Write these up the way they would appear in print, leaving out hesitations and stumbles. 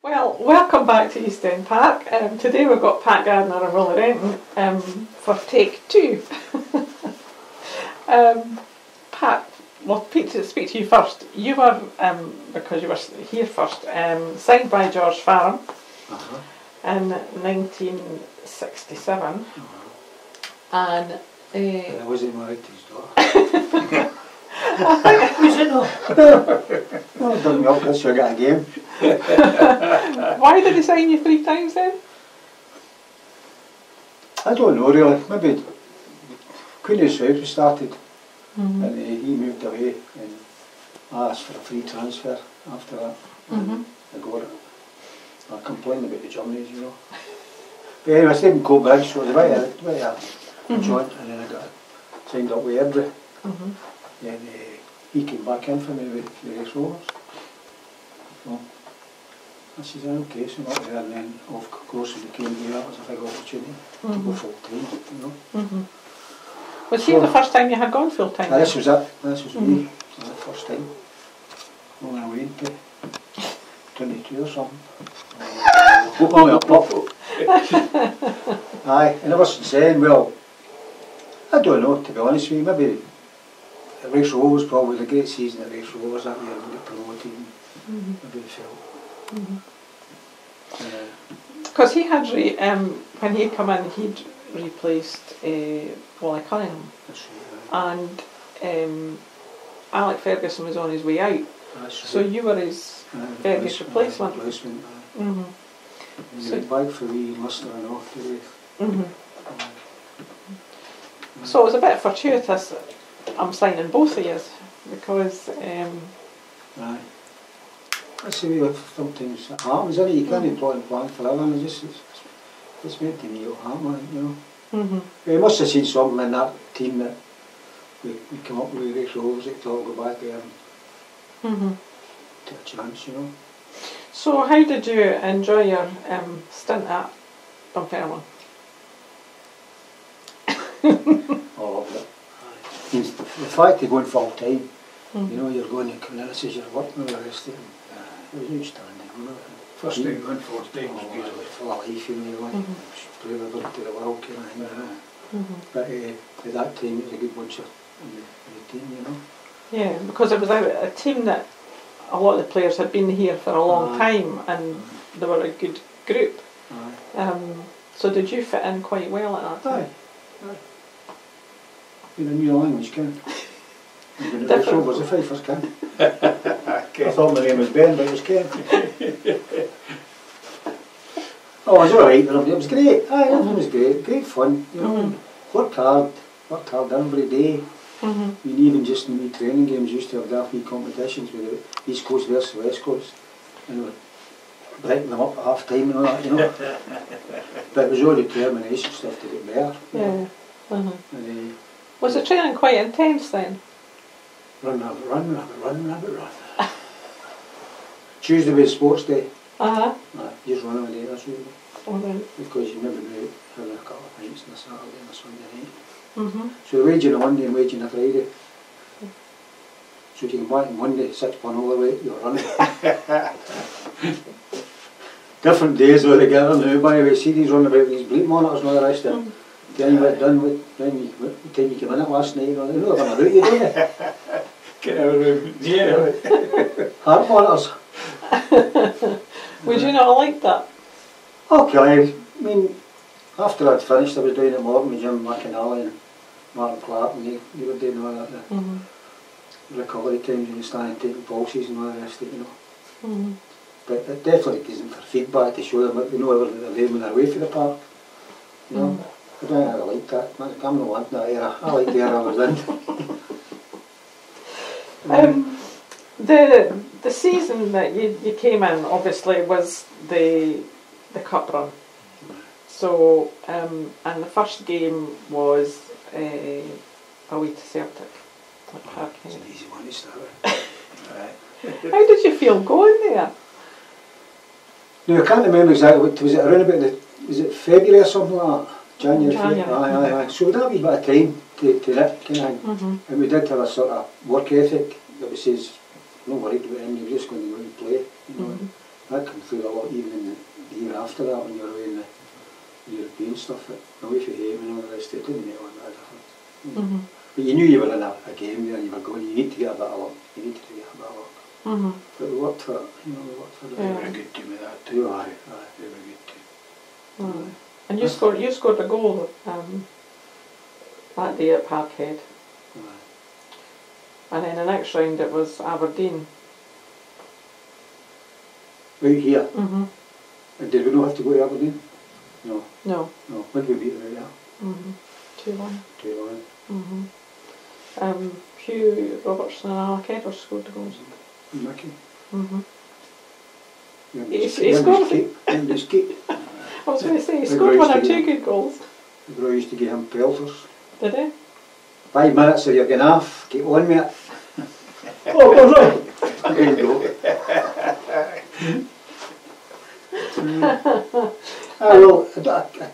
Well, welcome back to East End Park. Today we've got Pat Gardner and Willie Renton for take two. Pat, well, Pete, to speak to you first. You were, because you were here first, signed by George Farham in 1967. And I wasn't married to his daughter. Was it not? No, it doesn't help us, so I got a game. Why did he sign you 3 times then? I don't know really, maybe Queen of the South was started and he moved away and I asked for a free transfer after that and I got it. I complained about the journeys, you know. But anyway, I stayed in Coatbridge, so it was right a joint, and then I got signed up with Airdrie. Then he came back in for me with the race rovers. So I said, okay, so not there, and then of course we came here, that was a big opportunity to go full time, you know. Was here the first time you had gone full time? This was it, this was me, it was the first time. Only away to 22 or something. Only a pup. Aye, and ever since then, well, I don't know, to be honest with you, maybe the race rovers probably the great season at race rovers that year, we got promoted and maybe felt. Because he had, when he come in, he'd replaced Willie Cunningham. That's right, And Alec Ferguson was on his way out. that's So right. you were his Fergus replacement. So he went back for wee Lister and off to race. So it was a bit fortuitous that I'm signing both of you because Aye. That's the way sometimes it happens, isn't it? You can't plot and plan forever, and it's meant to be it'll happen, you know. We must have seen something in that team that we come up with race rovers that all go back there and take a chance, you know. So how did you enjoy your stint at Dunfermline? All of it. Means the fact of going full time, you know, you're going to communities, you're working with the rest of them. It was outstanding, you know. First time going full time was beautiful. Full of life, you know, like prove everything to the world, kind of thing, you know. But at that time it was a good bunch of in the team, you know. Yeah, because it was a team that a lot of the players had been here for a long time and they were a good group. So did you fit in quite well at that time? Aye. In a new language, Ken. The race rovers, the Fifers, Ken. I thought my name was Ben, but it was Ken. Oh, it was alright, it was great. Aye, everything was great. Great fun, you know. Worked hard every day. I mean, even just in the training games, used to have daft wee competitions with the East Coast versus West Coast. And we were breaking them up at half time and all that, you know. But it was all determination stuff to get better. Yeah. And, Was the training quite intense then? run. Tuesday was sports day. Just run all day, that's really. Because you never knew having a couple of pints on a Saturday and a Sunday night. So the wage on a Monday and wage on a Friday. So if you come back on Monday, 6 pound all the way, you're running. Different days altogether now, by the way. See these run about these bleep monitors and all the rest of it. Then you went done with the time you came in it last night, you know they're about you, don't you? Get out of the room. Yeah. Heart monitors. Would you not like that? Okay, I mean, after I'd finished, I was doing it more with Jim McInally and Martin Clark, and they were doing all that, the recovery times, and you stand and taking pulses and all the rest of it, you know. But it definitely gives them for feedback to show them what they know everything they're doing when they're away from the park, you know. I don't really like that. I'm not wanting that era. I like the era I was in. The season that you came in obviously was the cup run. So and the first game was away to Celtic at Parkhead. It's an easy one to start with. How did you feel going there? No, I can't remember exactly what was it around about was it February or something like that? January. Aye. So we had a wee bit of time to that kind of thing. And we did have a sort of work ethic that we says, no worried about him, you're just going to go and play, you know. That came through a lot even in the year after that when you were away in the European stuff, away from home and all the rest, it didn't make all that difference. But you knew you were in a game there and you were going, you need to get a bit of luck, you needed to get a bit of luck. But we worked for it, we worked for it. They were a good team with that too. Aye. They were a good team. And you scored a goal that day at Parkhead. And then the next round it was Aberdeen. Right here. And did we not have to go to Aberdeen? No. No. No. When did we beat them out there? 2-1. 2-1. Hugh Robertson and Alec Edwards scored the goals. Mickey. He scored. I was going to say, he scored one or two good goals. The bro used to give him pelters. Did he? 5 minutes or you're getting off. Get on with it. Oh, right. There you go.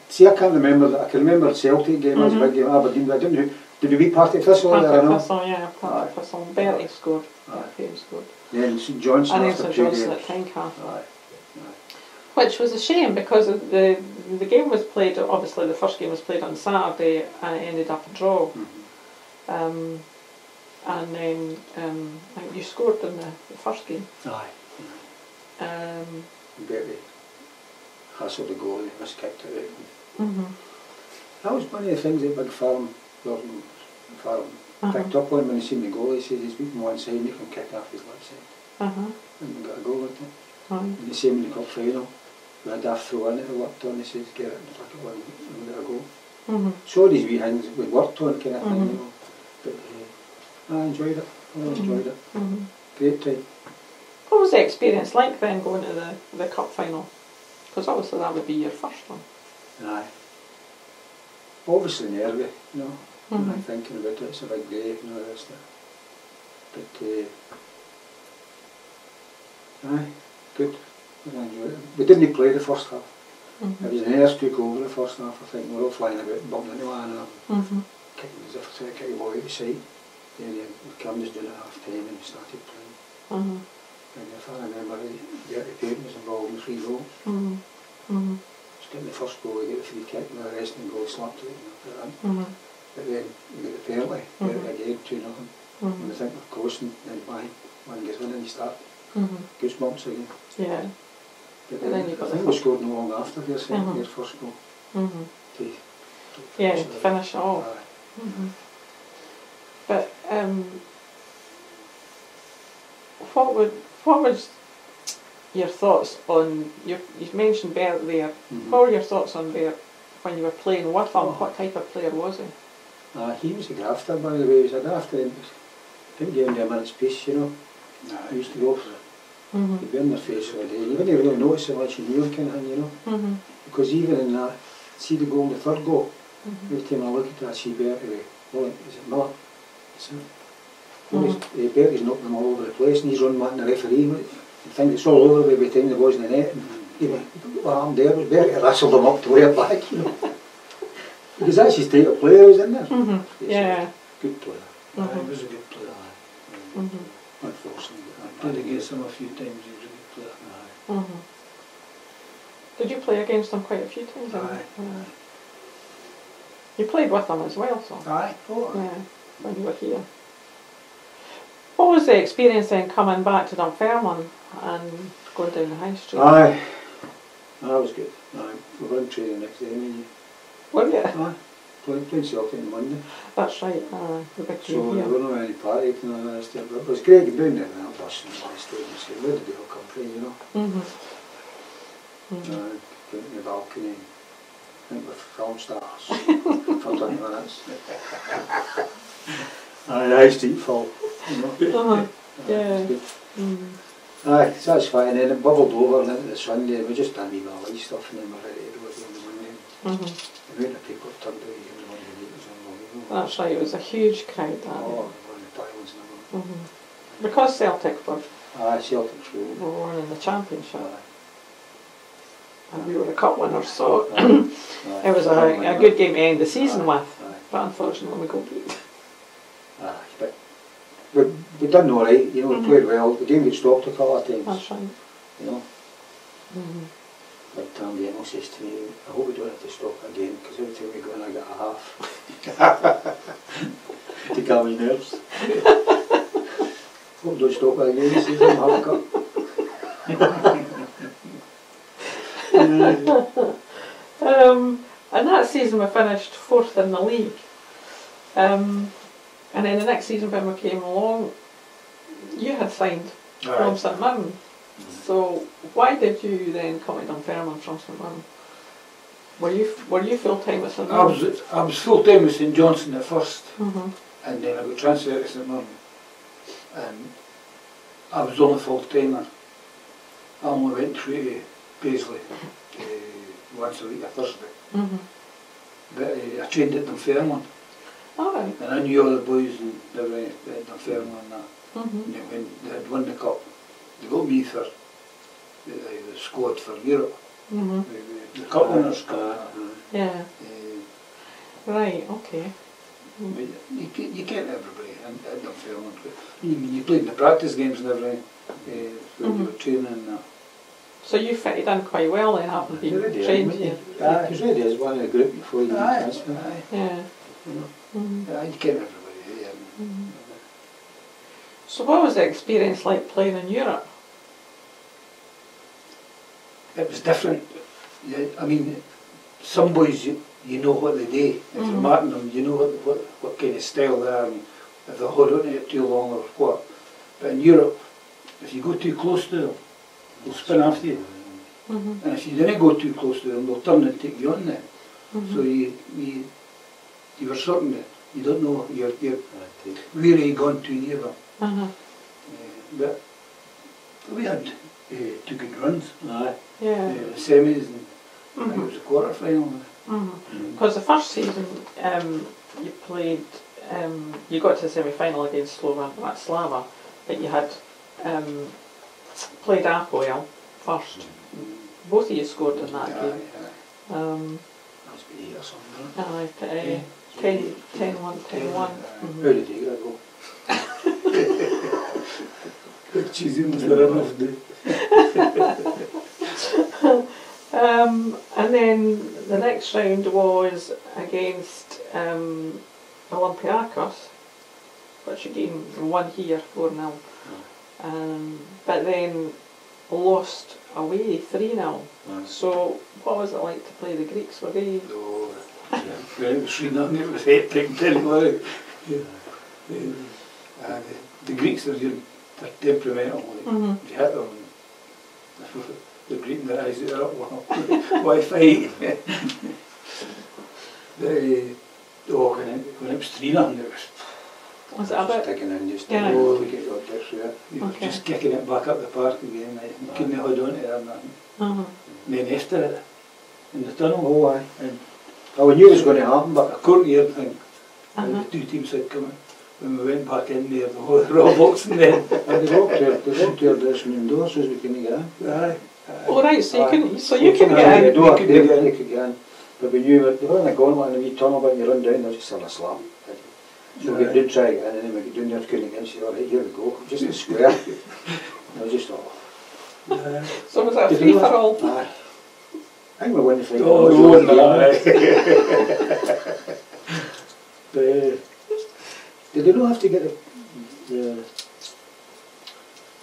See, I can't remember that. I can remember the Celtic game as a big game, Aberdeen, but I didn't know. Did we beat Partick Thistle there or not? Thistle, yeah, Partick Thistle. Bertie scored. Bertie scored. Then St Johnson and then after St 2 Johnson games. at Tynecastle. Which was a shame because the game was played, obviously the first game was played on Saturday and it ended up a draw. And then I think you scored in the first game. Bertie hassled the goalie, miskicked it out. That was one of the things that Big Farm picked up on when he seen the goalie. He said he's beaten one side and he can kick off his left side. And we got a goal with it. And the same in the cup final. We had a throw in it, we worked on, he says get it and flick it on and we got a goal. So these wee things we worked on kind of thing, you know. But I enjoyed it. I enjoyed it. Great time. What was the experience like then going to the cup final? Because obviously that would be your first one. Aye. Obviously nervy, you know. I'm thinking about it, it's a big day and all the rest of it. But aye, good. I enjoyed it. We didn't play the first half. It was the nurse took over the first half, I think. We were all flying about and bumping into one another. Kicking as if to kick the ball out the side. Then the cameras doing it at half time and we started playing. And if I remember, Bertie Payton was involved in 3 goals. Just getting the first goal, we get the free kick and the rest and goal slapped it and put it in. But then we get the penalty, Bertie again, 2-0. And we think we're coasting, then bang, one gets in and you start goosebumps again. Yeah. But then I think we scored no long after their first goal. To finish it off. But what was your thoughts on, you've mentioned Bert there, what were your thoughts on Bert when you were playing with him? What type of player was he? He was a grafter, by the way. He was a grafter. He didn't give him a minute's peace, you know. He used to go for it. He'd be in their face all day. You wouldn't really notice how much he knew him kind of thing, you know. Because even in that, see the goal in the third goal, every time I look at that, see Bertie, is it Miller? Bertie's knocking them all over the place and he's running back in the referee. You think it's all over every time the ball's in the net. And what happened there was Bertie wrestled him up to way back, you know. Because that's his type of player, isn't there? Yeah. Good player. He was a good player. Unfortunately. I played against him a few times, he was a good player. Did you play against him quite a few times? Aye. You played with him as well, so. Aye. When you were here. What was the experience then coming back to Dunfermline and going down the high street? Aye. That was good. Aye. We were in training next day, didn't you? Were you? Aye. Played Celtic on Monday. That's right, the big So game there here. were no any parties and all that stuff, but it was great getting down there and that bus and all that stuff and saying, where did they all come from, you know? Going to the balcony, I think with film stars for 20 minutes. Aye, the high street full, you know? Aye, so that's fine, and then it bubbled over and into the Sunday, we just done even all these stuff and then we're ready to go again on the Monday. The amount of people that turned out here on the Monday night was unbelievable. That's right, it was a huge crowd that Oh, one of the pylons and everything. Because Celtic were Aye, Celtic's really. won in the championship. And we were the cup winners, so it was a good game to end the season with. But unfortunately we got beat. But we done alright, you know, we played well. The game got stopped a couple of times. That's right. You know. Like Tom Daniel says to me, I hope we don't have to stop again, because every time we go in I get a half. To calm my nerves. Hope don't stop again, he says, I'm half cup. And that season we finished 4th in the league. And then the next season when we came along, you had signed from St Mirren. So why did you then come to Dunfermline from St Mirren? Were you full time at St Mirren? I was full time with St Johnson at first, and then I got transferred to St Mirren, and I was only full timer. I only went through to Paisley once a week, a Thursday. But I trained at Dunfermline. Alright. And I knew all the boys and they were at Dunfermline and that. And then when they had won the cup, they got me for the squad for Europe. The cup winners' cup. Yeah. Right, okay. But you get everybody at Dunfermline. You played in the practice games and everything, when you were training and that. So you fitted in quite well then, having been trained here. He was ready as one of the group before you transferred. Yeah. Yeah, you get everybody there. So what was the experience like playing in Europe? It was different. Yeah, I mean, some boys you know what they do. If you're marking them, you know what kind of style they are, and if they're holding it too long or what. But in Europe, if you go too close to them, they'll spin after you. And if you didn't go too close to them, they'll turn and take you on there. So you were certain that you don't know you're where you gone too near them. But we had 2 good runs. Semis and I think it was a quarter final. Because the first season you played, you got to the semi-final against Slava, but you had played Apoel first. Both of you scored in that game. Must be 8 or something. 10-1, 10-1. How did you go? Good cheesy was there enough day. And then the next round was against Olympiacos, which again won here 4-0. But then lost away 3-0. So what was it like to play the Greeks? Were they? No, when it was 3-0, it was hectic, tell you what. The Greeks are they're temperamental. If you hit them, they're greeting their eyes out, why fight? When it was 3-0, it was it a bit? Sticking in just Yeah. to get your dish through it. you were just kicking it back up the park again, like, you couldn't hold on to it or nothing. And then after it, in the tunnel, and Oh, we knew it was going to happen, but a courtyard thing, and the 2 teams had come in. When we went back in there, the whole boxing then. they walked to our dressing room door so we couldn't get in. Oh right, so you couldn't get in. They could get in. But we knew they were in a gauntlet and a wee tunnel, but you run down, they're just having a slap. So we did try to get in, and then we got down there, couldn't get in, so alright, here we go, just a square. And we just thought. So was that a free for all? Aye. I think we won the fight. Oh, we won that. Did they not have to get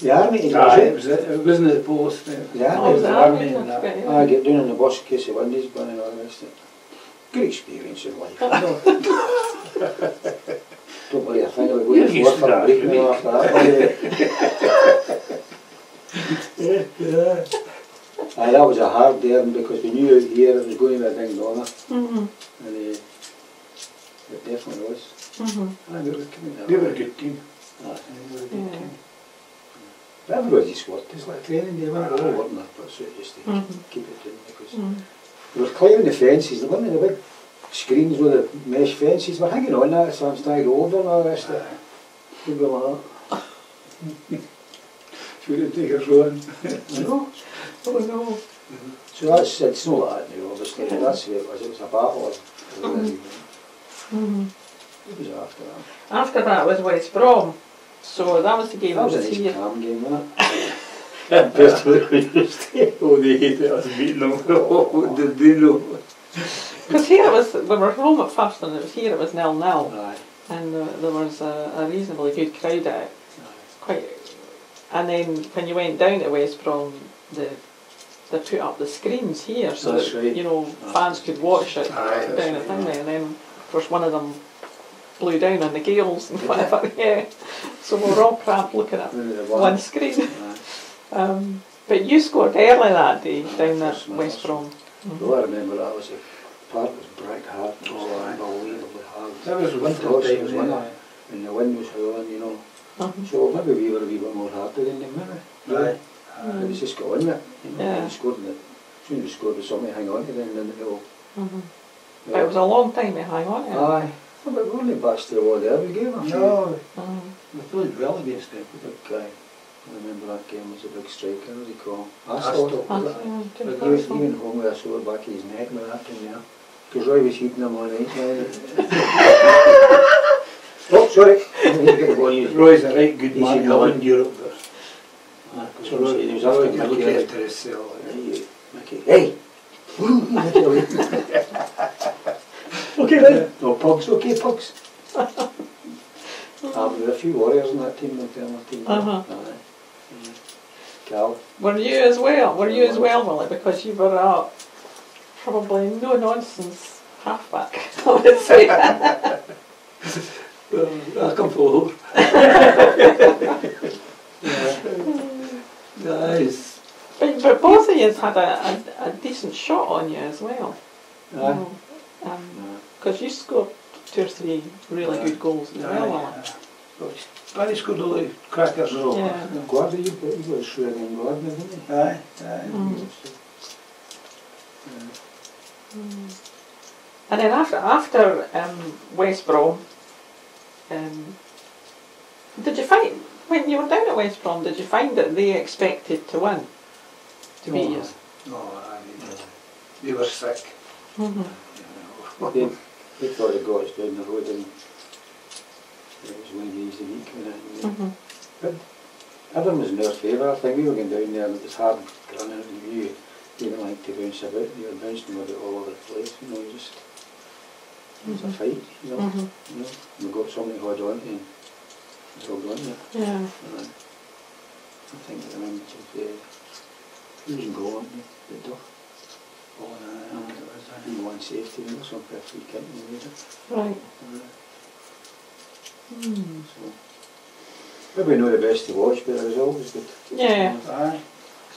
the army to It wasn't the post. The Oh, army? was the that? army and that. Okay, I get down in the bus in case the wind is burning and all the rest of it. Good experience in life. Don't worry, I think I'll go to work for a week now after that. Aye, that was a hard day because we knew out here it was going to be a big honour. And it definitely was. They were a good team. But everybody's worked. It's like training day, we're all working their butts out just to keep it in because we were climbing the fences, they weren't the big screens with the mesh fences, we're hanging on that, so I'm starting to go over and all the rest of it. People like that. Should have taken us on. I know. Oh no. So that's, it's not like that now obviously, but that's the way it was a battle. It was after that. After that was West Brom. So that was the game That was of a the nice year. calm game, that. Best of the university. Oh, they hated us beating them. Oh, did they know? Because here it was, we were home at first and it was here it was 0-0. Aye. And there was a reasonably good crowd at it. Quite, and then when you went down to West Brom, they put up the screens here so That's that right. you know fans could watch it Aye, that's down at right. Thingley, and then of course one of them blew down on the gales and whatever. Yeah, so we were all cramped looking at one screen. Aye. But you scored early that day down at That's West nice. Brom. Well, I remember that was a part was brick hard. It was Oh, aye. unbelievably hard. That was winter Lots of time, wind, wasn't it? and the wind was howling, you know. Mhm. So maybe we were a wee bit more harder than them, maybe. Aye. It was just going with it. You know, Yeah. we scored in it. As soon as we scored with somebody hang on to them, then it all. Mhm. But it was a long time to hang on to. Aye. Well, but we only batched the wall there. We gave a few. No, Mhm. we played well against them. Big guy. I remember that game was a big striker, what do you call him? Astle. Good He went person. home with a sore back of his neck with that thing there. Because Roy was heating him all night. Oh, sorry. Roy's a right good He's man in now Holland. in Europe. There. So he was after Roy could look Mickey. after his cell. Mickey, hey! Okay then. No, Pugs, okay, Pugs. There were a few warriors in that team, like that team. Uh-huh. Aye. Cal. Were you as well? Were you as well, Willie? Because you were probably no nonsense halfback, I would say. I'll come forward. Nice. But both of you had a decent shot on you as well. Aye. Because you scored 2 or 3 really good goals as well, Willie. Barry scored all the crackers. No, Yeah. Gardner, you got a shred in Gardner, didn't you? Aye, aye. Mm. And then after West Brom, did you find, when you were down at West Brom, did you find that they expected to win? To beat you? No, aye, they were sick. Mm-hmm. They thought it got us down the road and it was one of these a week. Mm-hmm. Everyone was in our favour. I think we were going down there and it was hard running out of you. They didn't like to bounce about. They were bouncing about all over the place. You know, just it was a fight. You know, Mm-hmm. you know. We got somebody to hold on to and held on to it. Yeah. I think I remember he was in goal, wasn't he? The Duff. Oh, no, it was, He won safety. There was some free kick and he made it. Right. So maybe not the best to watch, but it was always good. Yeah. aye.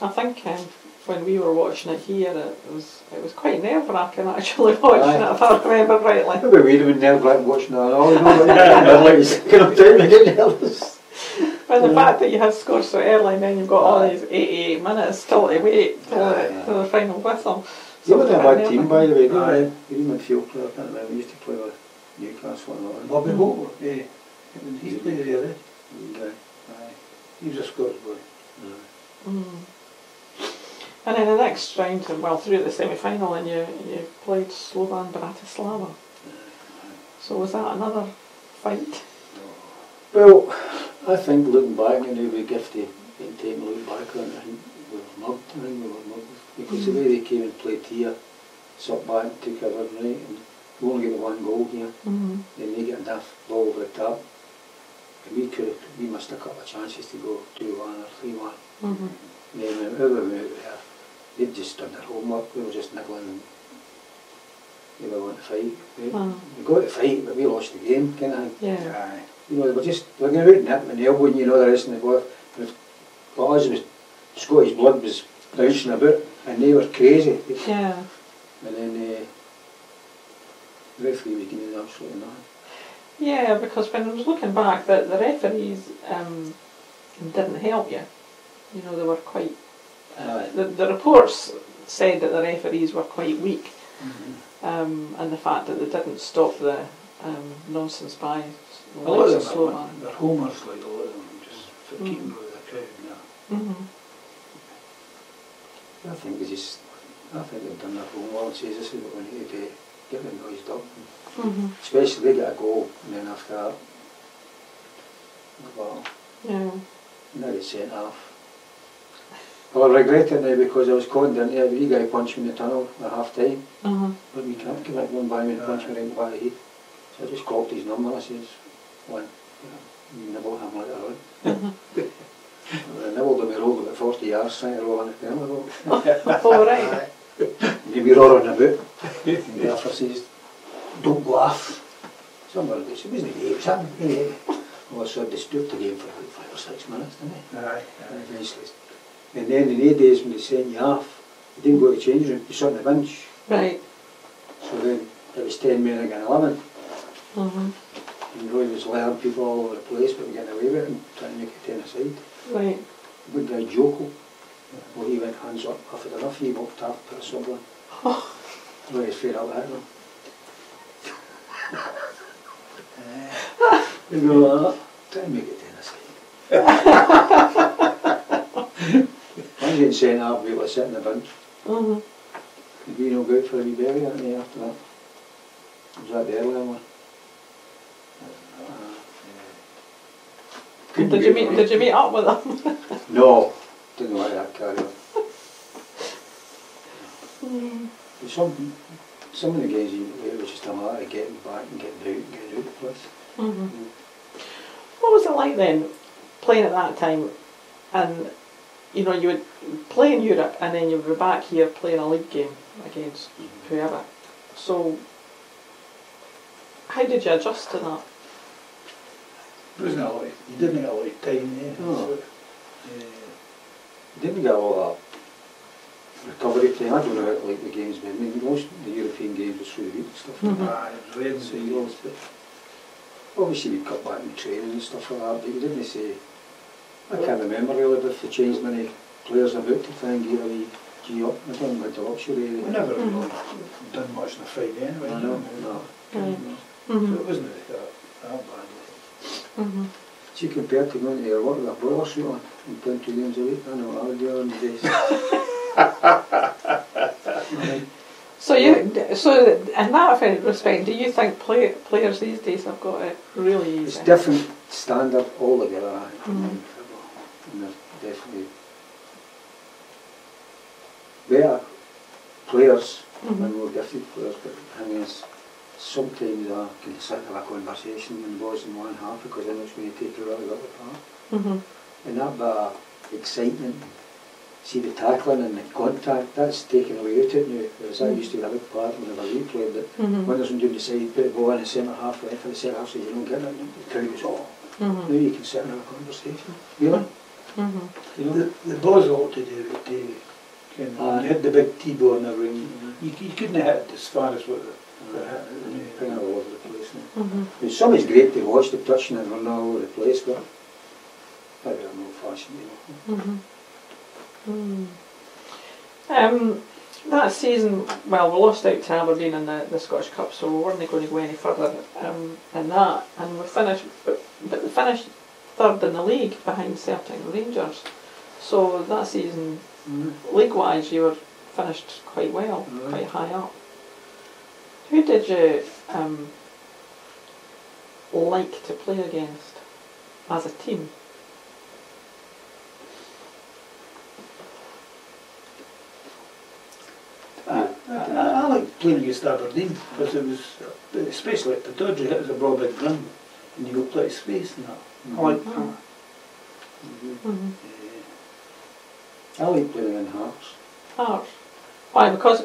I think when we were watching it here, it was quite nerve-wracking actually watching it, if I remember rightly. Maybe we'd have been nerve-wracking watching that and all, you know, like he's second up down and getting nervous. And the fact that you had scored so early and then you've got all these 88 minutes still to wait till the final whistle. You weren't a bad nerve- team, by the way, Aye. didn't you? You were midfield player, I can't remember. We used to play with Newcastle and all. Bobby Bolt, yeah. He played there, eh? Okay. Aye. He was a Scottish boy. Mm. And then the next round, well, through the semi-final, and you played Slovan Bratislava. So was that another fight? Well, I think looking back, and we were gifted in time to look back on it, I think we were mugged. I think we were mugged. Because the way they came and played here, sucked back and took over, right, and we only get the one goal here, Mm-hmm. then they get enough ball over the top. And we missed a couple of chances to go 2-1 or 3-1. Mm-hmm. And then whenever we went out there, they'd just done their homework, we were just niggling and they were wanting to fight. We got to fight, but we lost the game, kind of thing. Yeah. Aye. You know, they were going out and hit and elbowing, you know, the rest of the boy. But us, was Scottish blood was bouncing about, and they were crazy. Yeah. And then the referee was giving absolutely nothing. Yeah, because when I was looking back, the referees didn't help you. You know, they were quite... the reports said that the referees were quite weak, and the fact that they didn't stop the nonsense by A lot of them Slovan. they're homers, like a lot of them, just for keeping with the crowd now. Mm-hmm. I think they've done their homework, says this is what we need to do, get them noised up. Mm-hmm. Especially they get a goal, and then after that, well, Yeah. now it's sent off. Well, I regret it now because I was caught into a wee guy punched me in the tunnel at half time. But we can't come back one by me and punch me right in the back of the head. So I just called his number and I says, one, you nibble him later on. I nibbled him, he rolled about 40 yards trying to roll on the penalty. Oh, right. Maybe roaring about. And the officer says, don't laugh. Somebody goes, it wasn't me, it was him. Well, so I disturbed the game for about 5 or 6 minutes, didn't I? Aye. And eventually. And then in the days when they sent you off, you didn't go to the change room, you sat on the bench. Right. So then it was 10 men against 11. Mhm. And Roy was lairing people all over the place, but we getting away with it and trying to make it 10 aside. Right. The big guy Joko, well, he went hands up, I've had enough, he walked off, put a sub on. Roy was fed up at him. They go like that, try and make it 10 aside. I'm getting sent out, we were sitting in the bench. Mhm. Did we no go out for a wee berry that day after that? Was that the earlier one? Did you meet up with them? No, didn't like that carry on. But some of the games it was just a matter of getting back and getting out of the place. What was it like then, playing at that time, and you know you would play in Europe and then you would be back here playing a league game against whoever. So how did you adjust to that? Wasn't a lot. You didn't get a lot of time there. No. So, You didn't get all that recovery time. I don't know how like the games, but I mean most of the European games was through the week and stuff like that. aye, it was raining, So you lost it. Obviously we cut back in training and stuff like that, but you didn't say, I can't remember really if they changed many players about to try and get a wee G up. I don't know the luxury. we never really done much on a Friday anyway. I know, no. So it wasn't that bad. See, compared to going to your work with a bowler suit on and playing 2 games a week, I know what I would do on the days. So in that respect, do you think players these days have got it really easy? It's different standard altogether, and they're definitely better players and more gifted players, but the thing is, sometimes I can sit and have a conversation when the boys in one half because I know it's going to take a really good part. And that bit of excitement, see the tackling and the contact, that's taken away out of it now. Whereas that used to be a big part whenever we played that winners from doing the side, put the ball in the centre half, left for the centre half so you don't get it, and the crowd goes, oh. Now you can sit and have a conversation. Really? You know? The balls ought to do it. You hit the big T-ball in the ring. You couldn't hit it as far as what Kind of all over the place now. Some is great to watch the touching and run all over the place, but maybe I'm old fashioned, you know. That season, well, we lost out to Aberdeen in the Scottish Cup, so we weren't going to go any further in that. And we finished, but we finished third in the league behind Celtic and Rangers. So that season, league-wise, you were finished quite well, quite high up. Who did you like to play against as a team? I like playing against Aberdeen because it was, especially at the Dodger, it was a broad big run and you got plenty of space and that. I like that. I like playing in Hearts. Hearts? Why? Because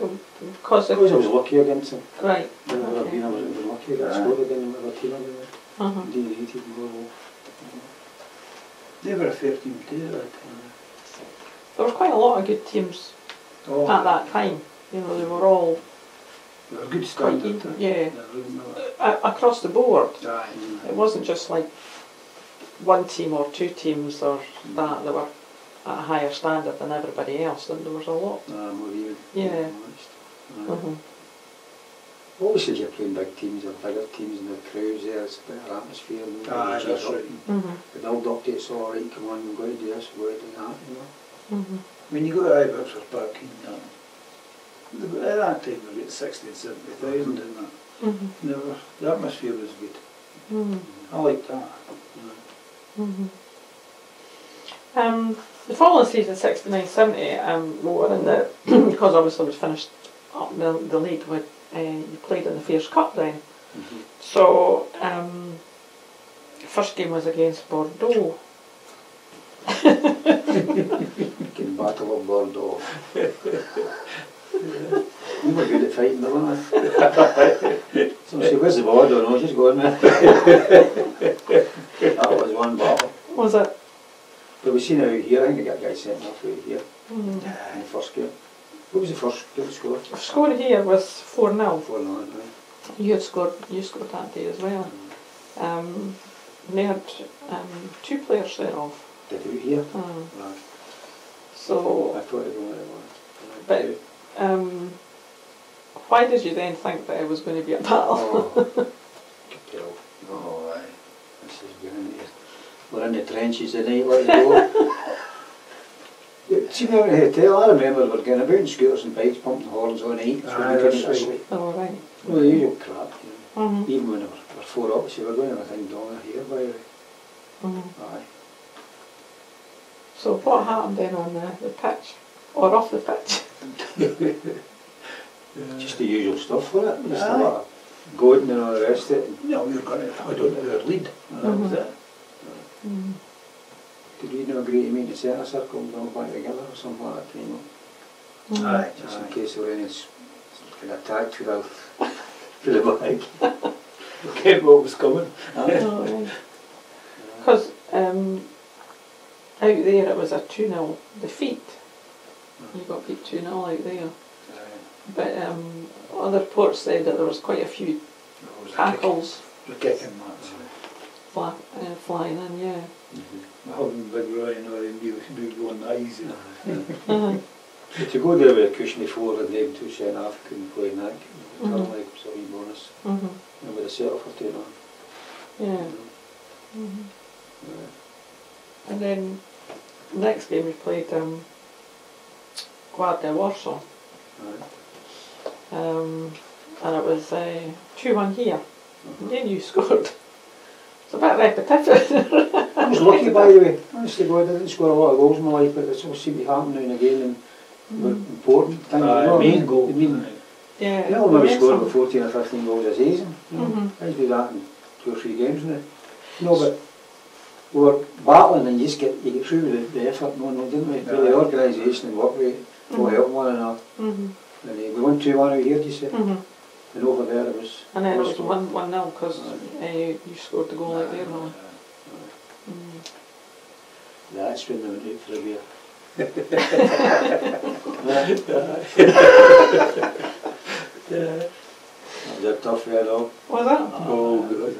I was lucky against them. Right. I was lucky against scored against them with a team everywhere. Indeed, hated and go They were a fair team too at that time. There were quite a lot of good teams at that time. You know, they were all They were good quite standard. even, across the board. Aye. It wasn't just like one team or 2 teams or that were at a higher standard than everybody else. There was a lot. more even. Yeah. Obviously, you're playing big teams or bigger teams and the crowds there, it's a better atmosphere. And Aye, that's right. The build up to it's all right, come on, we've got to do this, we've got to do that, you know. When you go to Ibrox or back in at that time we got 60 and 70,000 in that. The atmosphere was good. I liked that. The following season, 69-70, we were in the because obviously we'd finished up the league. You played in the Fairs Cup then. So first game was against Bordeaux. Fucking Battle of Bordeaux. You were good at fighting, weren't you? Some say, where's the ball? I don't know, just go on there. That was one battle. Was it? But we've seen it out here, I think they got a guy sent off out here in the first game. What was the first score? The score here was 4-0. 4-0, right? You scored that day as well. They had 2 players there off. Did we here? Right. So, I thought it was. but why did you then think that it was going to be a battle? Could tell. Oh, aye. This is going here. We're in the trenches tonight, let it go. See me out in the hotel, I remember we were getting about in scooters and bikes, pumping horns all night, so we couldn't sleep. Oh, right. Well, the usual crap, you know. Even when we were 4 up, so we were going to have a thing down here, by the way. Aye. So what happened then on the pitch? Or off the pitch? Just the usual stuff, wasn't it? Just a lot of goating and all the rest of it. No, we were going to hold on to their lead. And that was it. Did we not agree to meet in the centre circle and all back together or something like that, you know? Aye, just in case there were any kind of attack for the bag. We knew what was coming. Because out there it was a 2-0 defeat. You got beat 2-0 out there. But other reports said that there was quite a few tackles Kicking match. flying in, yeah. Having Big Ryan or him, we going that easy. But to go there with a cushiony forward and them 2 centre-half couldn't play in that, it was like it was a wee bonus. And with a set-off or 2 on. Yeah. And then the next game we played Gardner Warsaw. And it was 2-1 here. And then you scored. It's a bit repetitive. I was lucky, by the way. Honestly, God, I didn't score a lot of goals in my life, but it all seemed to happen now and again, and were important things. Main goal. Yeah. I only maybe scored about 14 or 15 goals a season. I do that in 2 or 3 games now. No, but we were battling and you get through with the effort, didn't we? The organisation and work rate, all helping one another. And we won 2-1 out here, do you say? And over there it was... And then it was 1-0 because you scored the goal out there, Willie. That's when they went out for a beer. That was a tough year though. Was it? Oh, good.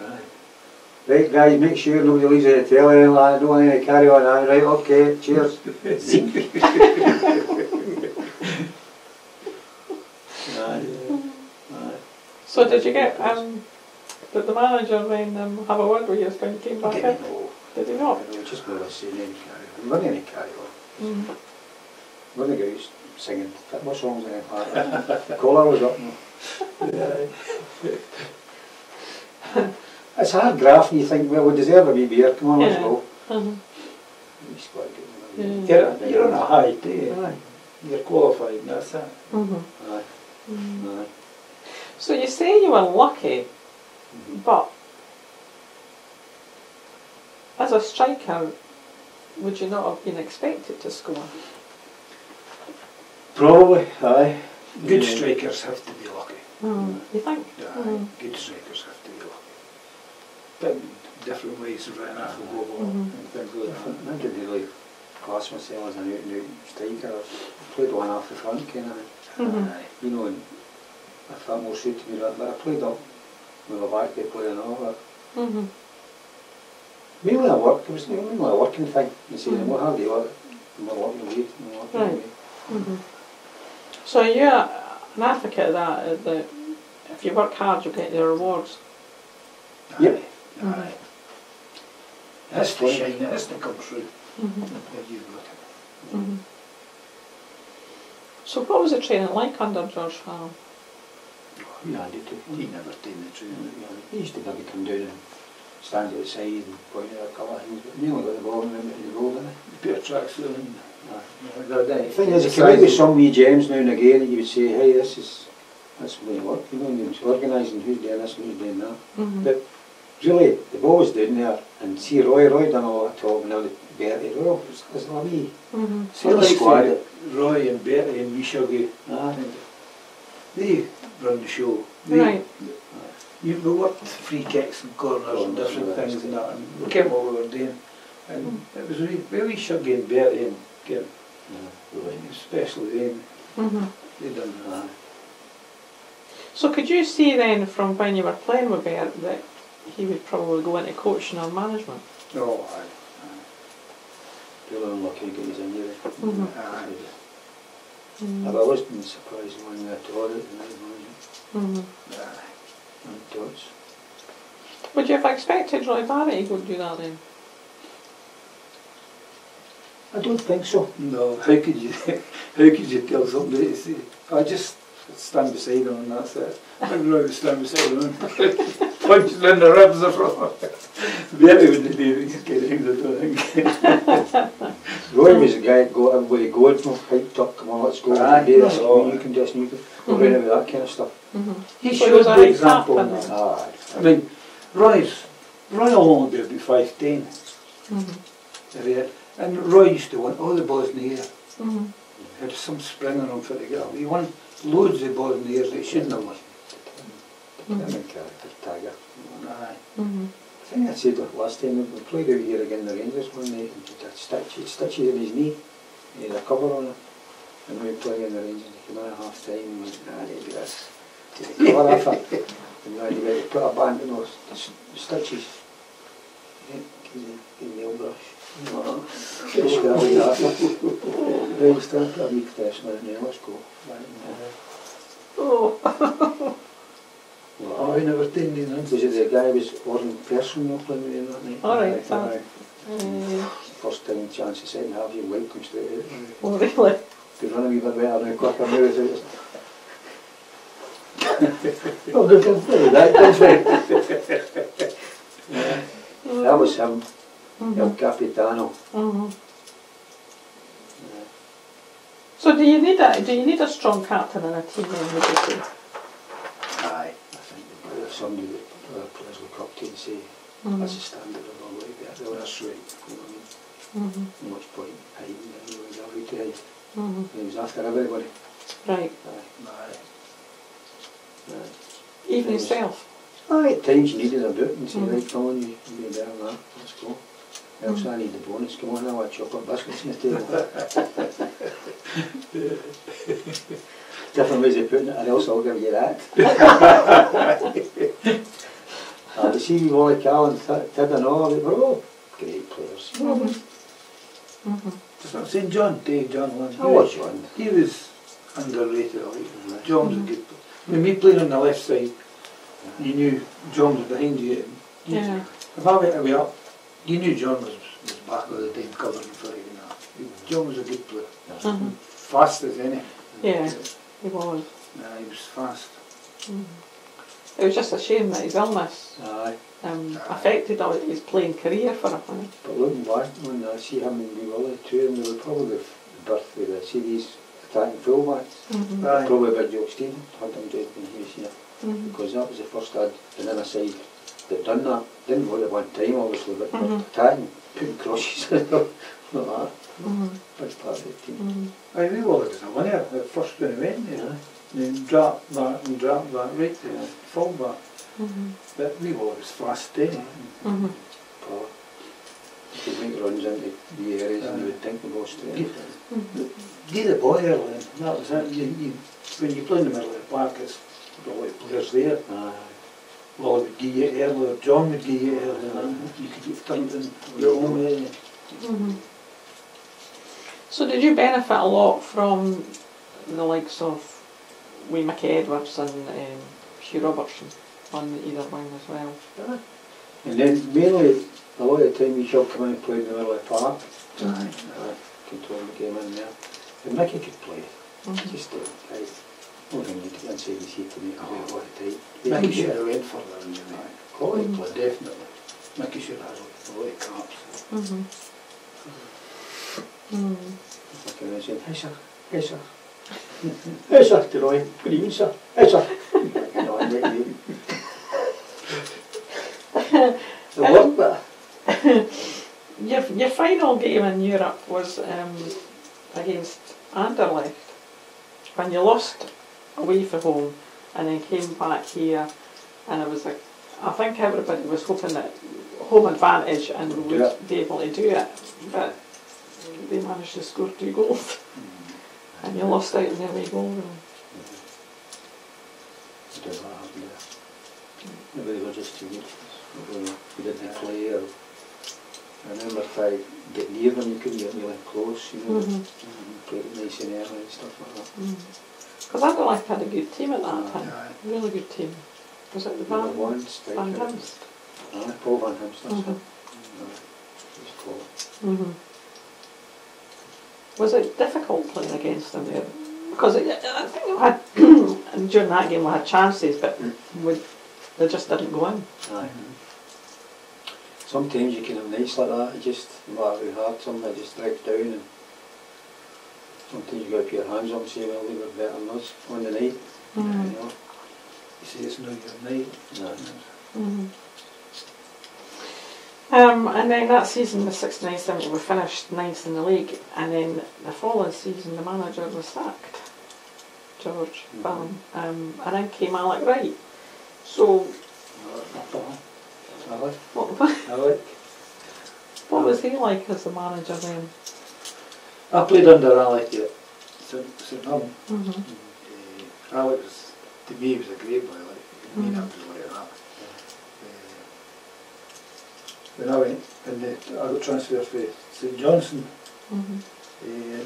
Right guys, make sure nobody leaves the telly and I don't want any carry on now. Right, okay, cheers. So did you get, did the manager then have a word with you when you came back in? No. Did he not? No, just go and saying any carry on. There wasn't any carry on. One of the guys singing, what songs in it? The collar was up. It's hard graft and you think, well, we deserve a wee beer, come on, let's go. He's quite good. You're on a high day. You're qualified, and that's it. Aye. So you say you were lucky, but as a striker, would you not have been expected to score? Probably, aye. Good strikers have to be lucky. You think? Yeah, good strikers have to be lucky. But in different ways of running off the goal and things like that. I didn't really class myself as an out-and-out striker. I played one off the front, kind of. You know, and I felt more suited to me that, but I played up with my back to play and all that. Mainly I work, it was mainly a working thing. You see, the more hard you work, the more work you leave, the more work you leave. So you're an advocate of that if you work hard, you get your rewards. Yep. Aye. That's the shine, that's the come through. If you look at it. So what was the training like under George Farrell? He never did the training. He used to maybe come down and stand outside and point out a couple of things, but mainly got the ball and remember the goal, didn't he? Bit of tracksuit and The thing is, you come out with some wee gems now and again that you would say, hey, that's really work, you know, and you're organising who's doing this and who's doing that. But really, the ball was down there, and see Roy done a lot of talking now that Bertie, well, there's a wee squad that Roy and Bertie and Wishuggy, they run the show. Right. We worked free kicks and corners and different things and that, and we kept what we were doing. And it was really Shuggy and Bertie and Kim, especially them. They done that. So could you see then from when you were playing with Bert that he would probably go into coaching or management? Oh, aye. Really unlucky to get his injury. Aye. I've always been surprised when they taught it and management. Aye. And tots. Would you have expected Roy Barry to go do that then? I don't think so. No, how could you tell somebody to say, I just stand beside him and that's it. I'd rather stand beside him and punch him in the ribs or something. Bertie wouldn't do these kind of things, I don't think. Roy was the guy that got everybody going from hyped up, come on, let's go, Aye. do this, you can do this, and you can go around with that kind of stuff. He So he showed was a the right example. captain then? Aye. I mean, Roy will only be about 5'10". And Roy used to want all the balls in the air. He had some spring on him for the girl. He won loads of balls in the air that he shouldn't have won. Main character, Tiger. Aye. I think I said it last time, we played out here again the Rangers one night and he had stitches in his knee, he had a cover on it, and we were playing in the Rangers, he came in at half time and went, they'd do this, take the cover off it, and then he went to put a band in those stitches, give the nail brush, get a square like that, then you still put a wee test on it, now let's go. Oh. Oh, I never did any Was it the guy who was Warren Pearson not playing with him that night? Alright, Aye. First time chance, the second half, your weight comes straight out. Oh really? Could run a wee bit better now, quicker now without it. Oh, good for that, that was him, El Capitano. So do you need a strong captain in a team then, would you say? Aye, I think if somebody that other players look up to and say, that's the standard of our way, that's right, you know what I mean? No much point hiding, he was every day. He was after everybody. Right. Aye. Even himself? Aye, at times you needed a boot and say, right, come on, you be better than that, let's go. Else I need the bonus, come on, I want chocolate biscuits on the table. Different ways of putting it, and else I'll give you that. You see Willie Cal and Ted and all, they were all great players. St John, Dave John Lynn. I was John. He was underrated, I like. John was a good player. I mean, me playing on the left side, you knew John was behind you. Yeah. If I went away up, you knew John was back all the time covering for you. John was a good player. Fast as any. Yeah, he was. Nah, he was fast. It was just a shame that his illness Aye. affected his playing career for a while. But looking back, when I see him and Willie too, and they were probably the birth of the series attacking fullbacks. Aye. Probably a big joke Stephen, Hunter Jed when he was here. Because that was the first ad and then a side that done that. Didn't go at one time obviously, but attacking, putting crosses like that. Big part of the team. I knew Willie was a winner the first when he went there. Then drop back and drop back right to full back. But we Willie was fast then. Paul. You could make runs into the areas and you would think the ball straight. Get the ball early, and that was it. When you play in the middle of the park, it's the lot of players there. Willie would give you early, or John would give you early, and you could get turned in your own area. So did you benefit a lot from the likes of Wee Mickey Edwards and Hugh Robertson on either wing as well? And then mainly, a lot of the time we shall come in and play in the middle of the park. Control the game in there. But Mickey could play. Just right. Only thing you need to get inside his heat to make a way a lot of tight. Mickey should have went for that. Quality player, definitely. Mickey should have a lot of caps. Mhm. Mm. I can imagine, hey sir, hey sir. Hey sir, to Roy, good evening sir, hey sir. You know, and the work there. Your final game in Europe was against Anderlecht, when you lost away from home and then came back here, and it was like, I think everybody was hoping that home advantage and would be able to do it, but they managed to score 2 goals and you lost out in the away goal. I don't know what happened there. Maybe they were just too good. We didn't play, or I remember if I get near them you couldn't get really close, you know. Played it nice and early and stuff like that. Because Anderlecht had a good team at that time, Yeah. really good team. Was it the Van Van Himst? Paul Van Himst, that's it. He's cool. Was it difficult playing against them there? Because I think we had, and during that game we had chances, but they just didn't go in. Aye. Sometimes you can have nights like that, it just, no matter how hard something, it just drags down, and sometimes you've got to put your hands up and say, well, they were better than us on the night. You know. You say it's not your night. No. And then that season, the 69-70, we finished 9th in the league, and then the following season the manager was sacked, George Ballin, and then came Alec Wright. So, what was he like as the manager then? I played under Alec at St Mirren. Alec was, to me, he was a great boy. Like, I mean, everybody like that. When I went, and I got transferred for St Johnson to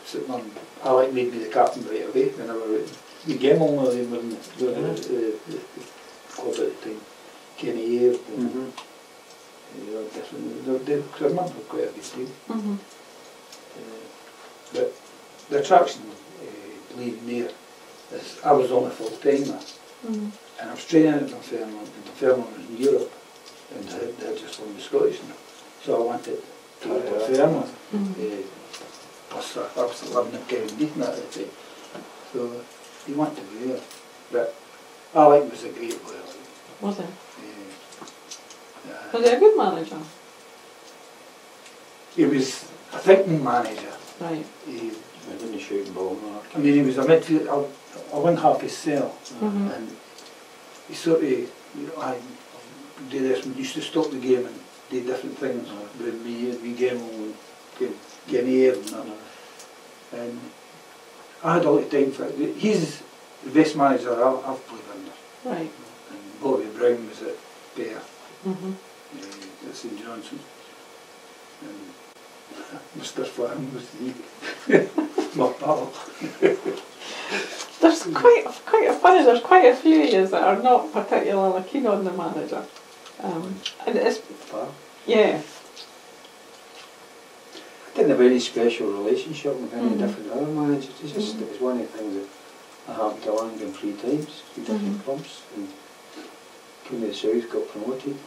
St Mirren, Alec made me the captain right away. Whenever we game on with them, when the club at the time, Kenny Ayre, different. They were quite a good team. But the attraction leaving there is I was only full time there, and I was training at Dunfermline, and Dunfermline was in Europe, and they had just won the Scottish now. So I wanted to go to Dunfermline. Plus I was living in Kevin Deaton at the time. So he wanted to be there. But Alec was a great player. Was he? Was he a good manager? He was a thinking manager. Right. He didn't shoot the ball, no. I mean, he was a midfield, I won half his cell, and he sort of, you know, I do this, we used to stop the game and do different things with me and we game on Kenny Ayre and that. And I had a lot of time for it. He's the best manager I've played under. Right. And Bobby Brown was at Bear, at St Johnson. And Mr. Flam was my pal. There's there's quite a few of you that are not particularly keen on the manager. And it's, yeah. I didn't have any special relationship with any different other managers. It's just, it was one of the things that I happened to land in 3 times, 3 different clubs. And came to the South, got promoted.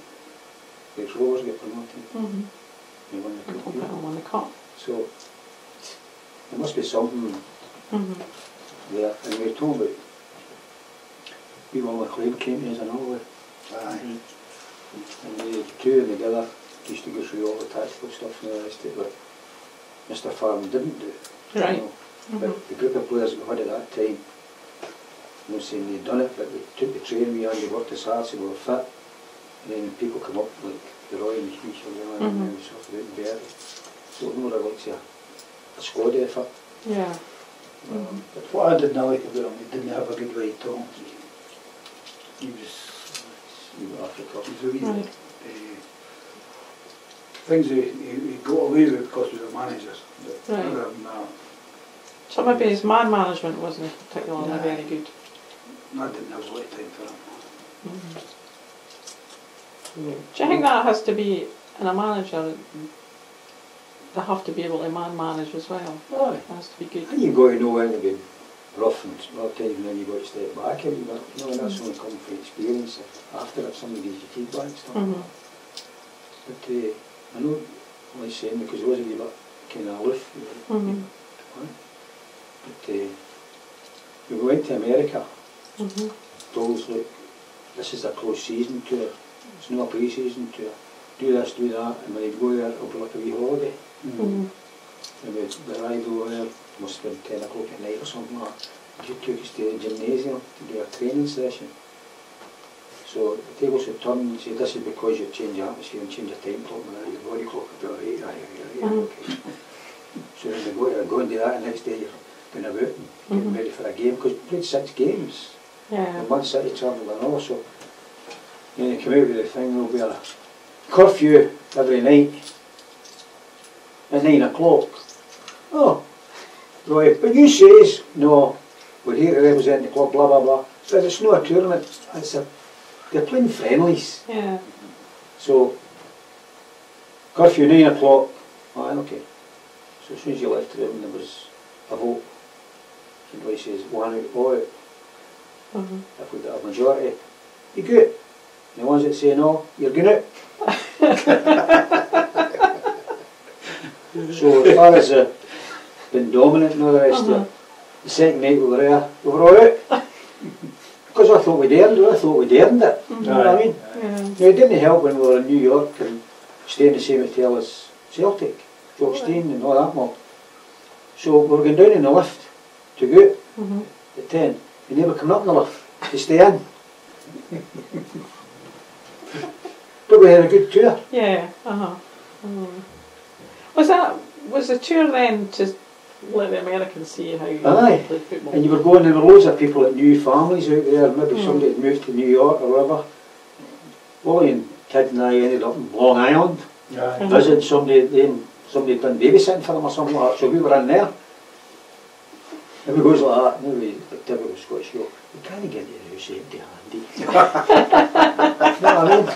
Ex Rovers got promoted. They won the cup. Won the cup. So there must be something there. And we were told that we were McLean came to us and all that. And the 2 together used to go through all the tactical stuff and the rest of it, but Mr. Farm didn't do it. Right. You know. But the group of players that we had at that time, I'm not saying they'd done it, but they took the training we had, they worked as hard, so they were fit. And then people come up like the Roy and the Keisha and then we sorted out in Berry. So it was more like a squad effort. Yeah. But what I didn't like about him, he didn't have a good right tongue. He was a wee Right. things he got away with because he was a manager. But Right. other than that, So maybe his man management wasn't particularly very good. I didn't have a lot of time for him. Do you think that has to be, in a manager, they have to be able to man manage as well? Aye. It has to be good. And you've got to know when to be rough and other times and then you've got to step back a wee bit. You know, and that's only come from experience. After it, somebody gives you feedback and stuff like that. But I know what he's saying, because he was a wee bit kind of aloof. But we went to America. Told us, look, this is a close season tour. It's not a pre-season tour. Do this, do that, and when you go there, it'll be like a wee holiday. And we arrived over there, must have been 10 o'clock at night or something like that. He took us to the gymnasium to do a training session. So the tables would turn and say, this is because you've changed your atmosphere and changed your time clock and your body clock about 8, okay. So then we go and do that, and the next day you're going about and getting ready for a game, because we played 6 games. In one city travel to another, so then you come out with the thing, there'll be a curfew every night at 9 o'clock. Oh, right, but you says, no, we're here to represent the club, blah blah blah. But it's not a tournament, they're playing friendlies. So, curfew 9 o'clock, okay. So as soon as you left the room, there was a vote. Somebody says, 1 out, all out. If we got a majority, you're good. And the ones that say no, you're going out. So as far as being dominant and all the rest of it, the second night we were there, we were all out. Because I thought we'd earned it, you know what I mean? Now, it didn't help when we were in New York and staying in the same hotel as Celtic, Jockstein and all that mob. So we were going down in the lift to go out at 10. And they were coming up in the lift to stay in. But we had a good tour. Was the tour then to let the Americans see how you play football? And you were going, there were loads of people that knew families out there, maybe somebody had moved to New York or whatever. Willie and Ted and I ended up in Long Island, visiting somebody, somebody had done babysitting for them or something like that, so we were in there. And we goes like that, and we, like typical Scottish go, we can't get into the house empty-handed. You know what I mean?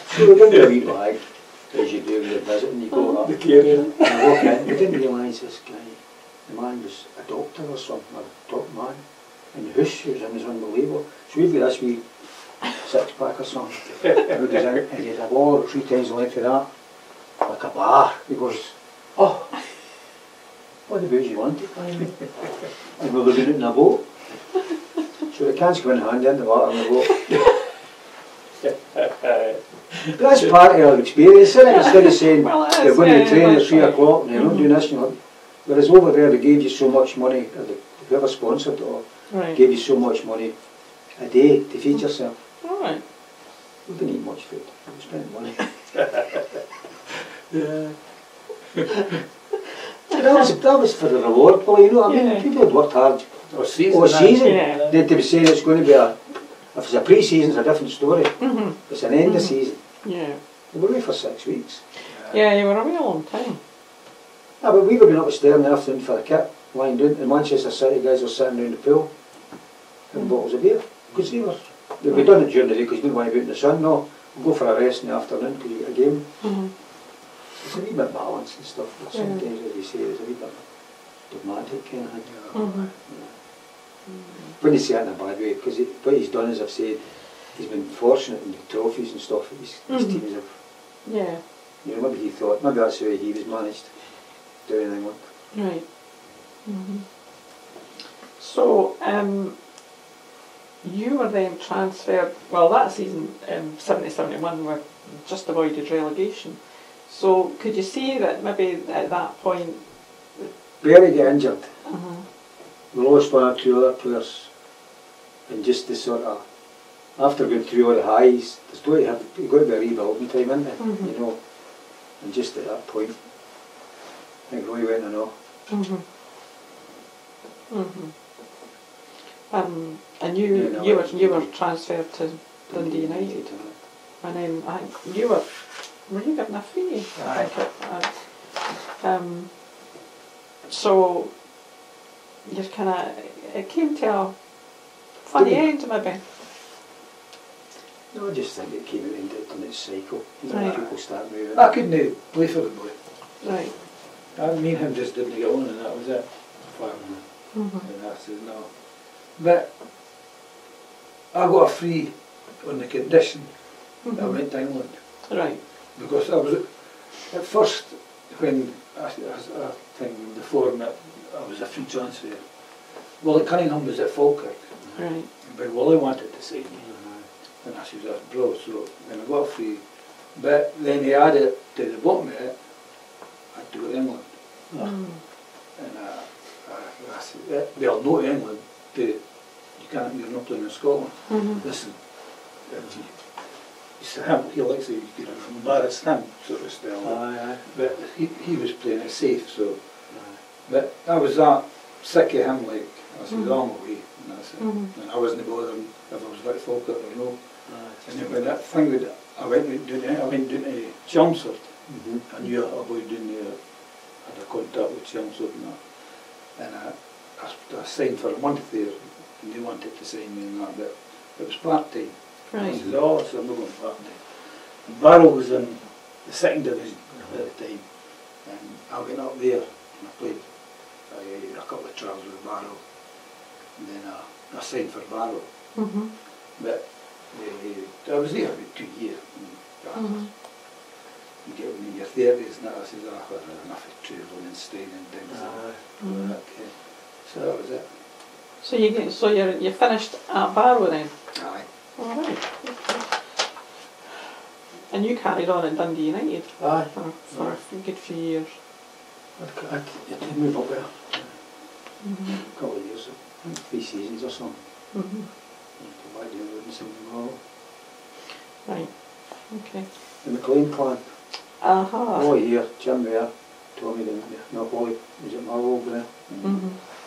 So we give you a wee bag, as you do when you're visiting, you go up, and you walk in. We didn't realise this guy, the man was a doctor or something, a top man, and the house he was in was unbelievable. So we've got this wee 6-pack or something, and he goes in, and he had a wall 3 times the length of that, like a bar. He goes, oh, what the booze you wanted? And we were going out in a boat. So the cans come in hand in the water on the boat. But that's part of our experience, isn't it? Instead of saying, you're going to train at 3 o'clock and you're not doing this, whereas over there they gave you so much money, or whoever sponsored it all, gave you so much money a day to feed yourself. We didn't eat much food, we spent money. That was for the reward, Paul, you know what I mean? People had worked hard all season. Then to be saying it's going to be if it's a pre-season, it's a different story. It's an end of season. We were away for 6 weeks. You were away a long time. But we were going up the stair in the afternoon for the kit, lying down, and Manchester City guys were sitting around the pool, having bottles of beer. Because we'd done it during the day because we didn't want to be out in the sun. No, we'll go for a rest in the afternoon because you get a game. It's a wee bit balanced and stuff, but sometimes, as you say, there's a wee bit dogmatic kind of thing. Wouldn't say that in a bad way, because what he's done, as I've said, he's been fortunate in the trophies and stuff that his teams have. You know, maybe he thought, maybe that's the way he was managed doing in England. So, you were then transferred, well, that season, 70-71, were just avoided relegation. So could you see that maybe at that point... Barry got injured. We lost 1 or 2 other players. And just the sort of, after going through all the highs, you've got to be a rebuilding time, isn't it? You know, and just at that point, I think Roy went and all. And you were transferred to Dundee United. And then I think were you given a fee? So you're kind of, it came to a funny end maybe. No, I just think it came in its cycle. You know, people start moving. I couldn't play for the boy. Me and him just didn't get on, and that was it. And that's it, no. But I got a free on the condition that I went to England. because I was at first when I think before that I was a free transfer. Willie Cunningham was at Falkirk, Right. but Willie wanted to sign me, and I said that's bro. So then I got a free, but then he added to the bottom of it, I had to go to England, and I said, well, not England, but you're not playing in Scotland. Listen, he likes it, you can embarrass him, sort of style. But he was playing it safe, so. But I was that sick of him, like, I said, I'm away, and that's it. And I wasn't bothering if I was like Falkirk or no. And then when that thing would, I went down to Chelmsford. I knew a boy down there, had a contact with Chelmsford and that. And I signed for a month there, and they wanted to sign me and that, but it was part-time. Right. I said, oh, so I'm not going part-time. And Barrow was in the second division at the time, and I went up there and I played a couple of trials with Barrow, and then I signed for Barrow. But I was there about 2 years. You get in your 30s and that, I said, I've had enough of travelling and staying and things. So that was it. So you finished at Barrow then? Aye. All right. And you carried on at Dundee United Aye. for a good few years. I did move up there. A couple of years, 3 seasons or something. Come back down and sing them all. Right. Okay. The McLean clan. All year, Jim there, Tommy down there. No, Holly was at Marlow over there.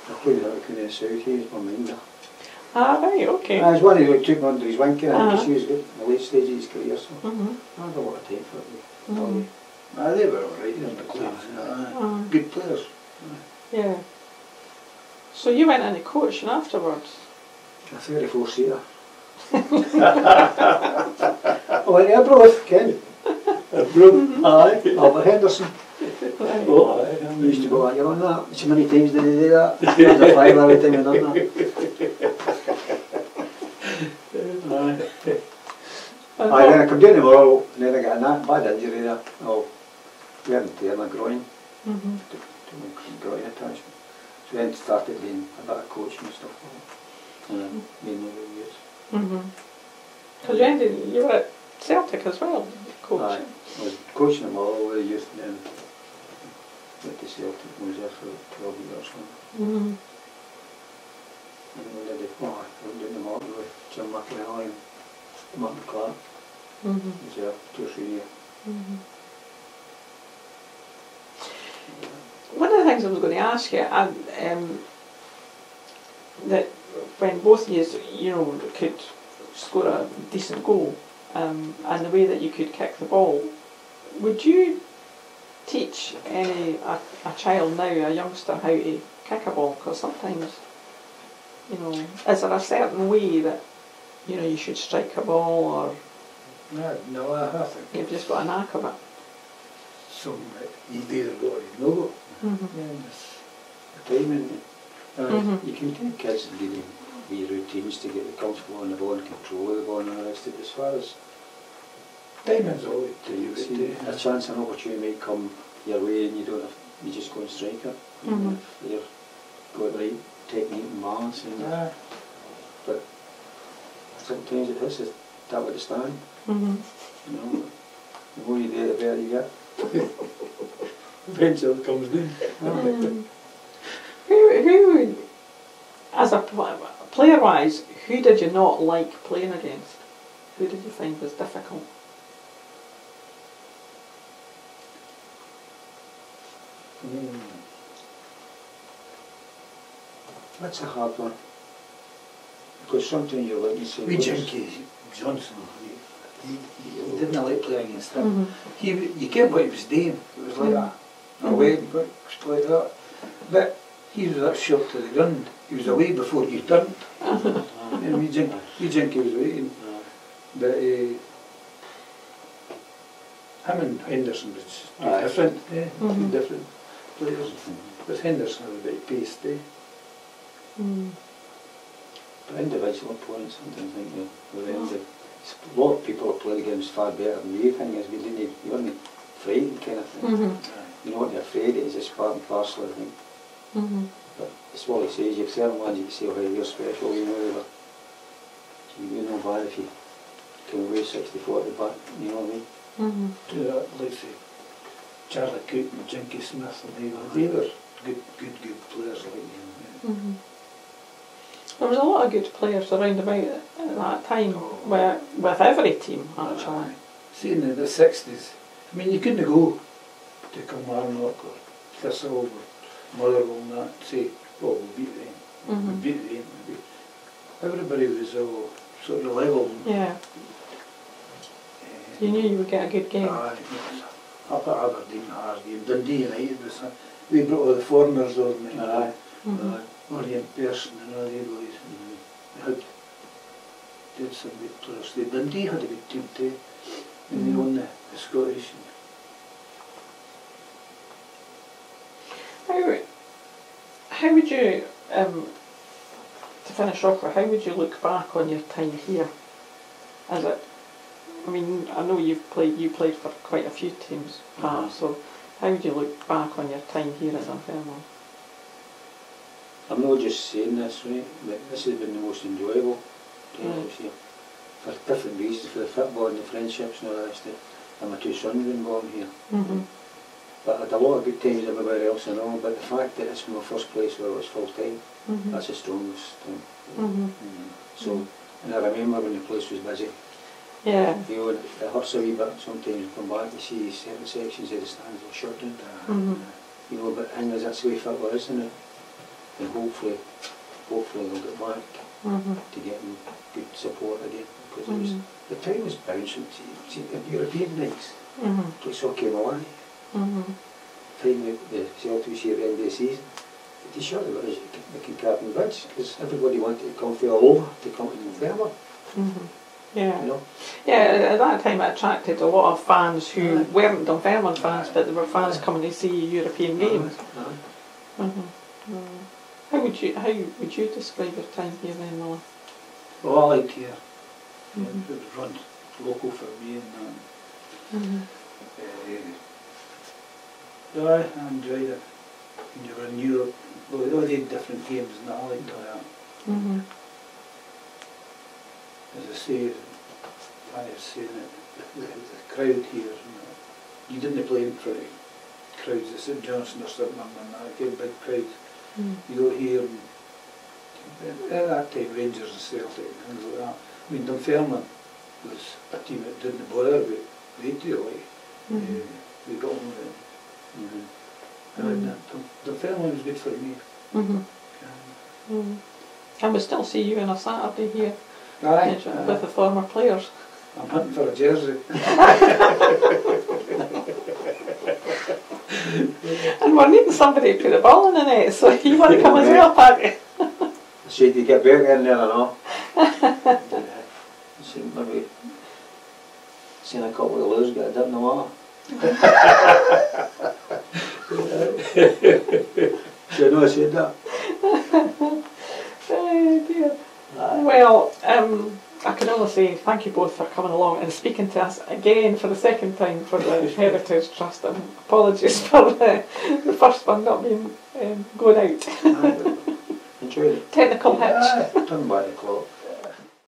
I played out in the south, he was my minder. Right, okay. I was one who took me under his wing, because he was in the late stage of his career, so I had a lot of time for it. They were alright, they were McLean. Good players. Yeah. So you went into coaching afterwards? A 34-seater. I went to Arbroath, Ken. Arbroath? Aye. Albert Henderson. Right. Oh, aye. We used to go, you're on that. So many times did they do that? It was a five every time we done that. Aye, then I come down tomorrow, and then I got a bad injury there. Oh, we hadn't teared my groin. To my groin attachment. So then started doing a bit of coaching and stuff. Mainly the years. Because you were at Celtic as well, coaching. Aye, I was coaching them all the youth, and then went to Celtic and was there for 12 years or something. And then I went down to Martin with Jim McInally and Martin Clark. Was there 2 or 3 years. One of the things I was going to ask you, that when both of you, could score a decent goal, and the way that you could kick the ball, would you teach a child now, a youngster, how to kick a ball? Because sometimes, is there a certain way that you should strike a ball, or No, I think you've just got a knack of it? You've either got or you've not got. Timing. You can take kids and give them wee routines to get them comfortable on the ball and control of the ball and all the rest of it. As far as timing's all it to see, a chance, an opportunity might come your way and you just go and strike it. If you've got the right technique and balance. But sometimes it is that with the stand. The more you do it, the better you get. Eventually it comes down. Who, as a player-wise, who did you not like playing against? Who did you find was difficult? That's a hard one. Because sometimes you're looking to say... We Jimmy Johnson, he didn't like playing against him. You get what he was doing. It was like that. Away, but it was like that. But he was that short to the ground. He was away before you turned. We Jimmy was waiting. But him and Henderson was different. Two different players. But Henderson was a bit paced. But individual opponents, sometimes I think the end of a lot of people have played against far better than you. Thing is, you weren't frightened kind of thing. You know what you're afraid of is just part and parcel, I think. But it's what he says, you've certain ones you can say, oh, hey, you're special, you know, but you know bad if you can weigh 60-40 back, you know what I mean? Like say, Charlie Cook and Jinky Smith, and they were good players like you. There was a lot of good players around about at that time, with every team actually. See, in the 60s, I mean, you couldn't go to Kilmarnock or Thistle or Motherwell and that and say, oh, we'll beat them. We'll beat them. Everybody was all sort of level. Yeah. You knew you would get a good game. Aye, up at Aberdeen, hard game. Dundee United was, they brought all the foreigners on. Orient Pearson and all these boys. They did some good players. Dundee had a good team too. And they won the Scottish. How would you, to finish off with, how would you look back on your time here? As it, I mean, I know you played for quite a few teams, perhaps, so how would you look back on your time here at Dunfermline? I'm not just saying this, right, but this has been the most enjoyable time this year. For different reasons, for the football and the friendships and all that stuff. And my two sons have been born here. But I had a lot of good times everywhere else and all, but the fact that it's my first place where it was full time, that's the strongest thing. So, and I remember when the place was busy. Yeah. You know, it hurts a wee bit sometimes you come back to see certain sections of the stands are shut down. You know, but the thing is, that's the way football is, isn't it? And hopefully they'll get back to getting good support again, because it was, the time was bouncing. See the European nights, the place all came alive. Time the Celtic was here at the end of the season, they shut the doors, they can Captain Bridge, because everybody wanted to come from all over to come to Dunfermline. Yeah. You know? Yeah, at that time it attracted a lot of fans who weren't Dunfermline fans, but there were fans coming to see European games. How would you describe your time here then, Willie? Well, I liked here. It was run local for me and I enjoyed it. When you were in Europe, well, they all did different games and I liked that. As I say, I was saying it, the crowd here, you didn't play in front of crowds at St Johnson or something and that, get big crowds. You go here and at that time Rangers and Celtic and things like that. I mean, Dunfermline was a team that didn't bother about radio, like we got on with it. Dunfermline was good for me. And we still see you on a Saturday here with the former players. I'm hunting for a jersey. And we're needing somebody to put the ball in the net, so you want to come as well, Paddy? Should you get better in there or not? Maybe seen a couple of losers get a dip in the water. Should I know I said that? Oh dear. Well, I can only say thank you both for coming along and speaking to us again for the second time for the Heritage Trust, and apologies for the first one not being going out. Enjoyed it. Technical hitch. Turn back the clock.